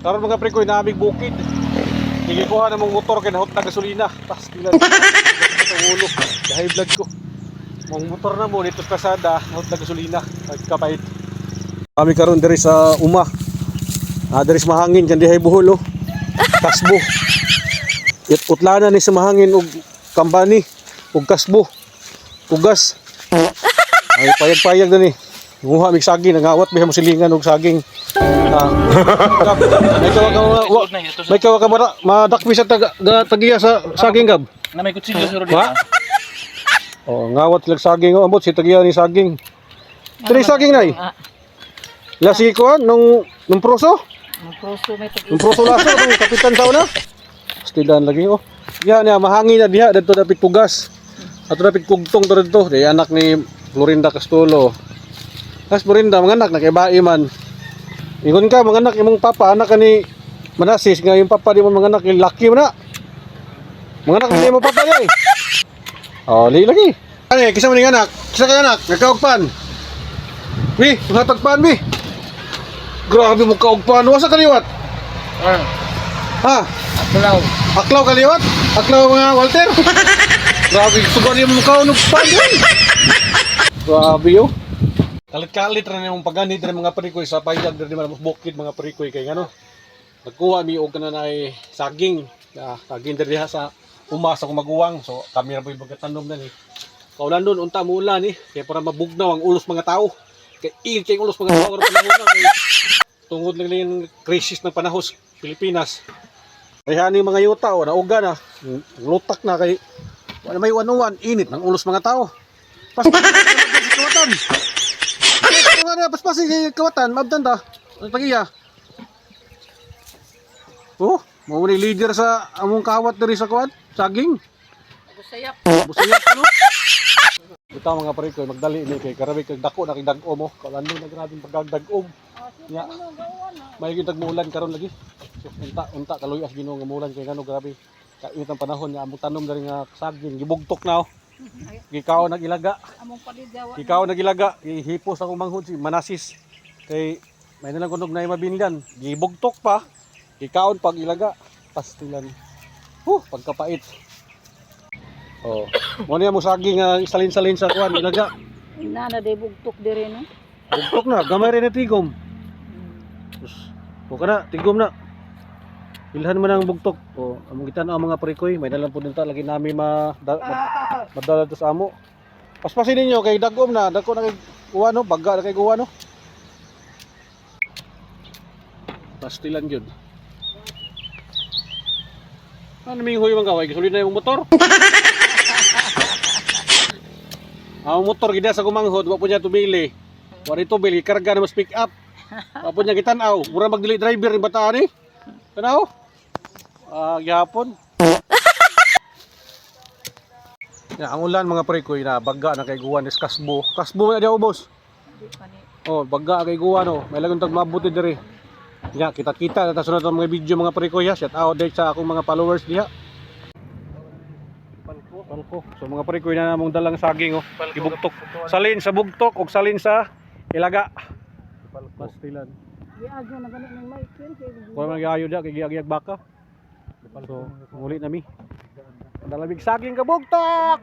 Karon mga pre ko inamig bukid. Gigikuha na mong motor kay nahot na gasolina. Tas tilan. Ulo. High blood ko. Mong motor na mo dito sa kasada, nahot na gasolina. Kapait. Kami karon diri sa uma. Diri sa mahangin kan dihay buhol oh. Kasbo. It utlana ni sa mahangin og kambani og kasbo. Ugas. Ay payag-payag na ni. Nguha mig saging nangawat biha mo silingan og saging. May kawa ka madakpi sa tagiya sa saging gab. Na may kutsilyo sa rodin. Oh, ngawat lag saging oh, ambot si tagiya ni saging. Tri saging nay. Lasi ko nung proso. Nung proso laso nung kapitan sa una. Stilan lagi oh. Ya niya mahangin na diha didto dapit pugas. Ato dapit kugtong to didto, di anak ni Florinda Castolo. Kas Florinda manganak na kay bae man. Ingon ka manganak imong papa anak ni Manasis nga yung papa di mo manganak yung laki mo na. Manganak di mo papa di. Oh, lagi. Ano kisa mo ning anak? Kisa ka anak, nagkaugpan. Wi, hatagpan mi. Grabe mo kaugpan. Wasa kaliwat? Ha? Aklaw kaliwat? Aklaw mga Walter? Grabe, sugan yung mukha ng pagyan. Grabe yun. Kalit-kalit rin yung pagganit rin mga parikoy sa payag rin mga bukid mga parikoy kay ano. Nagkuha mi og kana nay saging. Saging diri sa umasa kung maguwang. So kami ra boy bagatanom na ni. Kaulan doon unta mo ulan ni kay para mabugnaw ang ulos mga tao. Kay kay ulos mga tao karon panahon na kay tungod lang yung krisis ng panahos Pilipinas. Kaya ni mga yuta o nauga na lutak na kay wala may wanuan init ng ulos mga tao. Kawatan. Pas kawatan mabdan ta. Ang tagiya. Oh, mao ni leader sa among kawat diri sa kuan, saging. Busayap. Busayap ano? Bitaw mga pare ko magdali ni kay karabi kay dako na kay dag-om oh. Kalando na grabing pagdag-om. Nya. May gyud tagmulan karon lagi. So, unta kaluyas Ginoo nga mulan kay ngano grabe. Kainit ang panahon nga among tanom diri nga saging gibugtok na oh. Gikaw nagilaga. Among palidawa. Gikaw nagilaga, ihipos akong manghod si Manasis. Kay may nalang kunog na mabinlan. Gibugtok pa. Gikaon pag ilaga. Pastilan. Pagkapait. Oh. Mo niya mo saging nga salin-salin sa kuan ilaga. Nana day bugtok dire no. Bugtok na, gamay rin na tigom. O kana, tigom na. Ilhan man ang bugtok. O, among gitan ang mga parikoy, may dalang po nita lagi namin madala to sa amo. Paspasin ninyo kay dagom na, dako na kay kuha no, baga na kay kuha no. Pastilan gyud. Ano may huy man kaway, gisulid na yung motor. Ang motor gida sa kumanghod, wa po niya tubili. Wa rito bili karga na mas pick up. Wa po niya gitan-aw, mura magdili driver ni bataan ni. Tanaw? Gyapon. Ya, ang ulan mga parikoy na baga na kay guwan is kasbo. Kasbo man daw boss. Oh, baga kay guwan no. May lagon tag mabuti diri. Ya, kita-kita ta sunod ang mga video mga parikoy ha. Shout out dito sa akong mga followers diha. Palko. So mga parikoy na namong dalang saging oh. Gibugtok. Salin sa bugtok og salin sa ilaga. Pastilan. Giagyo na gani ng mic yun kay. Wala man gayo dia kay giag baka. So, muli nami. Dalamig saging kabugtok.